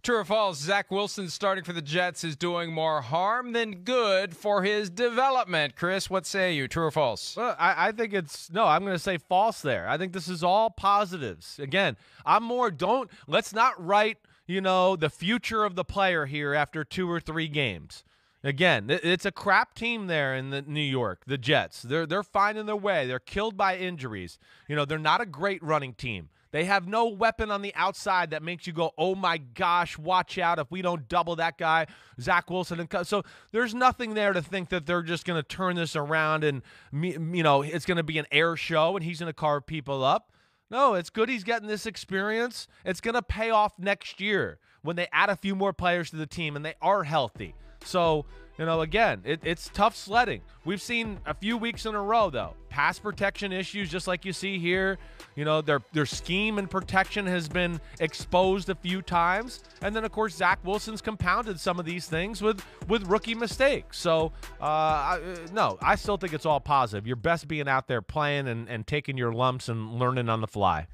True or false, Zach Wilson starting for the Jets is doing more harm than good for his development. Chris, what say you, true or false? Well, I think I'm going to say false there. I think this is all positives. Again, let's not write, the future of the player here after 2 or 3 games. Again, it's a crap team there in New York, the Jets. They're finding their way. They're killed by injuries. They're not a great running team. They have no weapon on the outside that makes you go, oh, my gosh, watch out if we don't double that guy, Zach Wilson. So there's nothing there to think that they're just going to turn this around and, it's going to be an air show and he's going to carve people up. No, it's good he's getting this experience. It's going to pay off next year when they add a few more players to the team and they are healthy. So, again, it's tough sledding. We've seen a few weeks in a row, though. Pass protection issues, just like you see here. Their scheme and protection has been exposed a few times. And then, of course, Zach Wilson's compounded some of these things with rookie mistakes. So, no, I still think it's all positive. You're best being out there playing and taking your lumps and learning on the fly.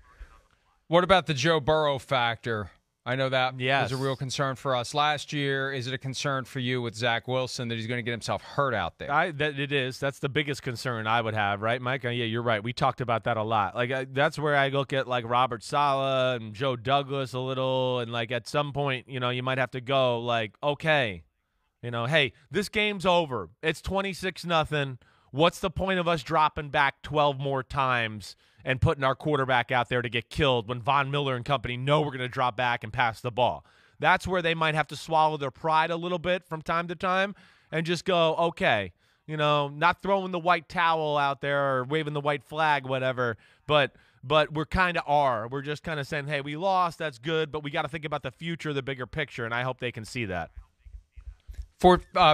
What about the Joe Burrow factor? I know that was a real concern for us last year. Is it a concern for you with Zach Wilson that he's going to get himself hurt out there? It is. That's the biggest concern I would have, right, Mike? Yeah, you're right. We talked about that a lot. That's where I look at, Robert Saleh and Joe Douglas a little, and, at some point, you might have to go, okay, hey, this game's over. It's 26-0. What's the point of us dropping back 12 more times and putting our quarterback out there to get killed when Von Miller and company know we're going to drop back and pass the ball? That's where they might have to swallow their pride a little bit from time to time and just go, okay, not throwing the white towel out there or waving the white flag, whatever, but we're kind of are. We're just kind of saying, hey, we lost, that's good, but we got to think about the future, the bigger picture, and I hope they can see that.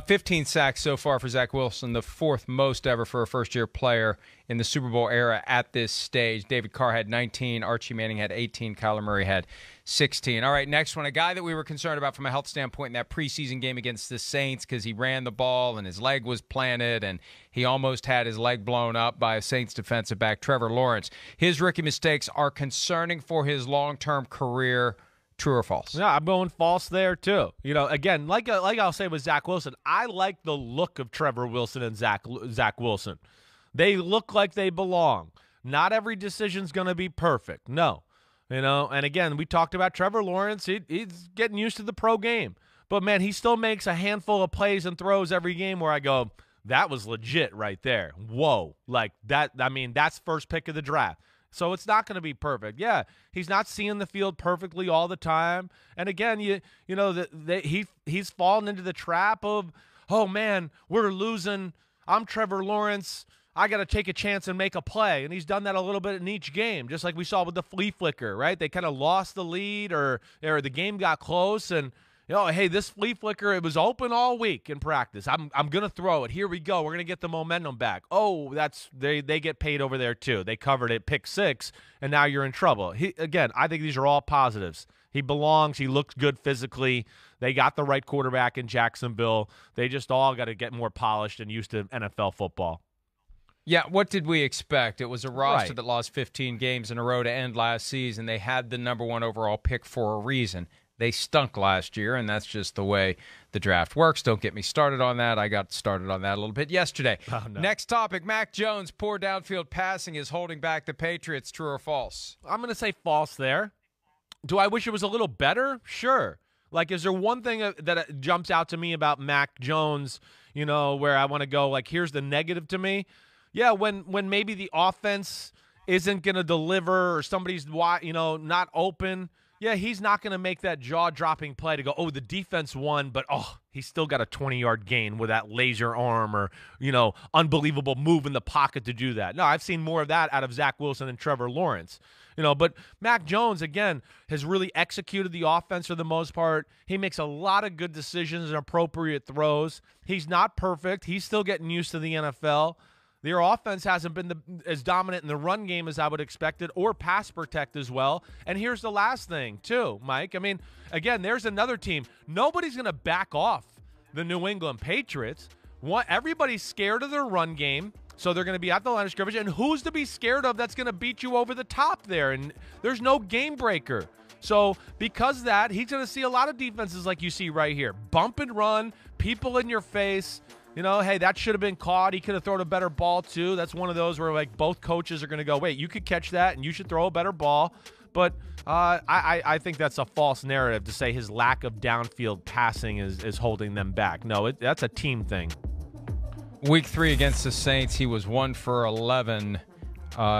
15 sacks so far for Zach Wilson, the 4th most ever for a first-year player in the Super Bowl era at this stage. David Carr had 19. Archie Manning had 18. Kyler Murray had 16. All right, next one. A guy that we were concerned about from a health standpoint in that preseason game against the Saints because he ran the ball and his leg was planted and he almost had his leg blown up by a Saints defensive back, Trevor Lawrence. His rookie mistakes are concerning for his long-term career. True or false? Yeah, I'm going false there, too. Again, like I'll say with Zach Wilson, I like the look of Trevor Wilson and Zach Wilson. They look like they belong. Not every decision's going to be perfect. No. And again, we talked about Trevor Lawrence. He's getting used to the pro game. But, man, he still makes a handful of plays and throws every game where I go, that was legit right there. Whoa. That's first pick of the draft. So it's not going to be perfect. Yeah, he's not seeing the field perfectly all the time. And again, he's fallen into the trap of, oh man, we're losing. I'm Trevor Lawrence. I got to take a chance and make a play. And he's done that a little bit in each game, just like we saw with the flea flicker, right? They kind of lost the lead or the game got close and, hey, this flea flicker, it was open all week in practice. I'm going to throw it. Here we go. We're going to get the momentum back. Oh, they get paid over there too. They covered it, pick 6, and now you're in trouble. Again, I think these are all positives. He belongs. He looks good physically. They got the right quarterback in Jacksonville. They just all got to get more polished and used to NFL football. Yeah, what did we expect? It was a roster that lost 15 games in a row to end last season. They had the number 1 overall pick for a reason. They stunk last year, and that's just the way the draft works. Don't get me started on that. I got started on that a little bit yesterday. Oh, no. Next topic, Mac Jones' poor downfield passing is holding back the Patriots. True or false? I'm going to say false there. Do I wish it was a little better? Sure. Is there one thing that jumps out to me about Mac Jones, where I want to go, here's the negative to me? Yeah, when maybe the offense isn't going to deliver or somebody's, not open, yeah, he's not going to make that jaw-dropping play to go, oh, the defense won, but, he's still got a 20-yard gain with that laser arm or, unbelievable move in the pocket to do that. No, I've seen more of that out of Zach Wilson and Trevor Lawrence. But Mac Jones, again, has really executed the offense for the most part. He makes a lot of good decisions and appropriate throws. He's not perfect. He's still getting used to the NFL. Their offense hasn't been as dominant in the run game as I would expect it, or pass protect as well. And here's the last thing, too, Mike. Again, there's another team. Nobody's going to back off the New England Patriots. Everybody's scared of their run game, so they're going to be at the line of scrimmage. And who's to be scared of that's going to beat you over the top there? And there's no game breaker. So because of that, he's going to see a lot of defenses like you see right here. Bump and run, people in your face. You know, hey, that should have been caught. He could have thrown a better ball too. That's one of those where like both coaches are going to go, wait, you could catch that and you should throw a better ball. But I think that's a false narrative to say his lack of downfield passing is holding them back. No, that's a team thing. Week 3 against the Saints, he was 1 for 11,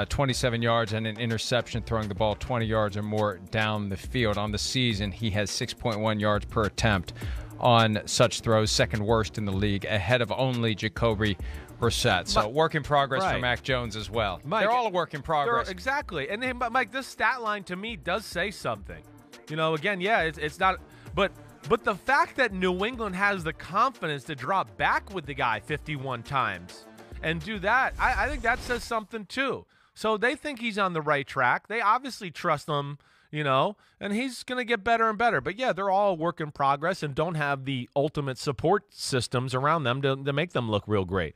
27 yards and an interception, throwing the ball 20 yards or more down the field. On the season, he has 6.1 yards per attempt on such throws, second worst in the league, ahead of only Jacoby Brissett. So work in progress for Mac Jones as well. Mike, they're all a work in progress. Exactly. And then, but Mike, this stat line to me does say something. You know, again, yeah, it's not, but the fact that New England has the confidence to drop back with the guy 51 times and do that, I think that says something too. So they think he's on the right track. They obviously trust him, you know, and he's going to get better and better. But yeah, they're all a work in progress and don't have the ultimate support systems around them to make them look real great.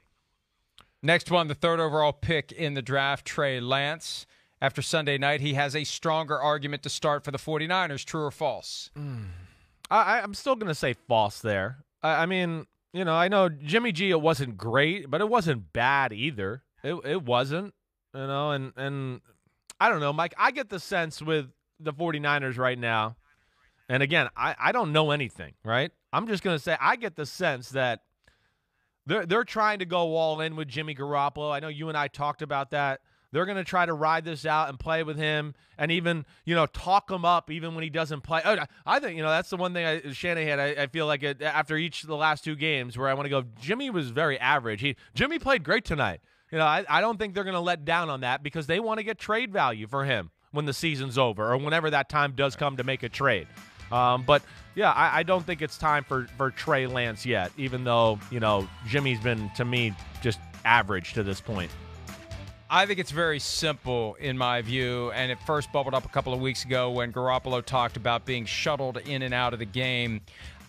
Next one, the 3rd overall pick in the draft, Trey Lance. After Sunday night, he has a stronger argument to start for the 49ers. True or false? I'm still going to say false there. I mean, you know, I know Jimmy G, it wasn't great, but it wasn't bad either. It wasn't, you know, and I don't know, Mike. I get the sense with the 49ers right now, and again, I don't know anything, right? I'm just going to say I get the sense that they're trying to go all in with Jimmy Garoppolo. I know you and I talked about that. They're going to try to ride this out and play with him and even, you know, talk him up even when he doesn't play. I think, you know, that's the one thing Shanahan, I feel like after each of the last 2 games where I want to go, Jimmy was very average. Jimmy played great tonight. You know, I don't think they're going to let down on that because they want to get trade value for him when the season's over or whenever that time does come to make a trade. But, yeah, I don't think it's time for Trey Lance yet, even though, you know, Jimmy's been, to me, just average to this point. I think it's very simple in my view, and it first bubbled up a couple of weeks ago when Garoppolo talked about being shuttled in and out of the game.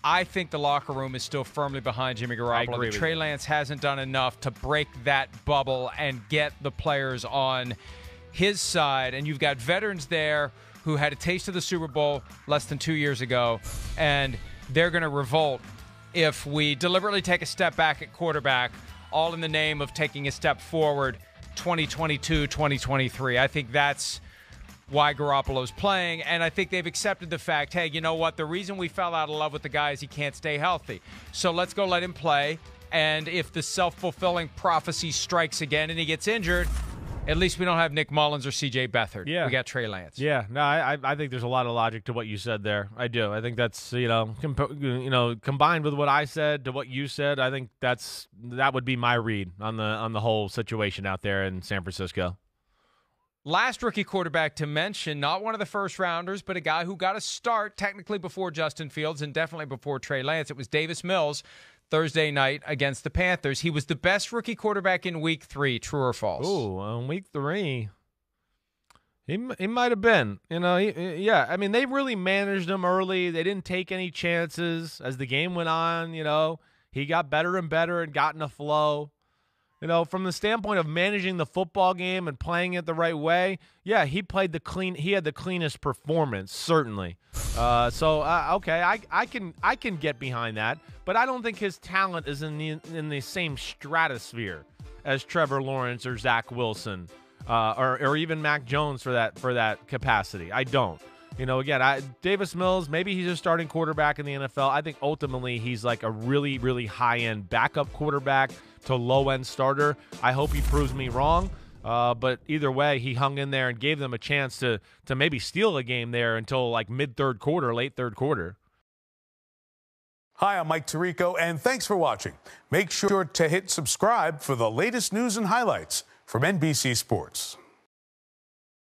I think the locker room is still firmly behind Jimmy Garoppolo. Trey Lance hasn't done enough to break that bubble and get the players on his side, and you've got veterans there who had a taste of the Super Bowl less than 2 years ago, and they're going to revolt if we deliberately take a step back at quarterback, all in the name of taking a step forward 2022, 2023. I think that's why Garoppolo's playing, and I think they've accepted the fact, hey, you know what, the reason we fell out of love with the guy is he can't stay healthy. So let's go let him play, and if the self-fulfilling prophecy strikes again and he gets injured, at least we don't have Nick Mullins or C.J. Beathard. Yeah. We got Trey Lance. Yeah, no, I think there's a lot of logic to what you said there. I do. I think that's, you know, combined with what I said to what you said, I think that would be my read on the whole situation out there in San Francisco. Last rookie quarterback to mention, not one of the first rounders, but a guy who got a start technically before Justin Fields and definitely before Trey Lance. It was Davis Mills Thursday night against the Panthers. He was the best rookie quarterback in week 3. True or false? Oh, in week 3, he might have been. You know, yeah. I mean, they really managed him early. They didn't take any chances as the game went on. You know, he got better and better and got in a flow. You know, from the standpoint of managing the football game and playing it the right way, yeah, he had the cleanest performance, certainly. Okay, I can get behind that, but I don't think his talent is in the same stratosphere as Trevor Lawrence or Zach Wilson, or even Mac Jones for that capacity. I don't. You know, again, Davis Mills, maybe he's a starting quarterback in the NFL. I think ultimately he's like a really, really high-end backup quarterback to low-end starter. I hope he proves me wrong. But either way, he hung in there and gave them a chance to maybe steal a game there until like mid-third quarter, late third quarter. Hi, I'm Mike Tirico, and thanks for watching. Make sure to hit subscribe for the latest news and highlights from NBC Sports.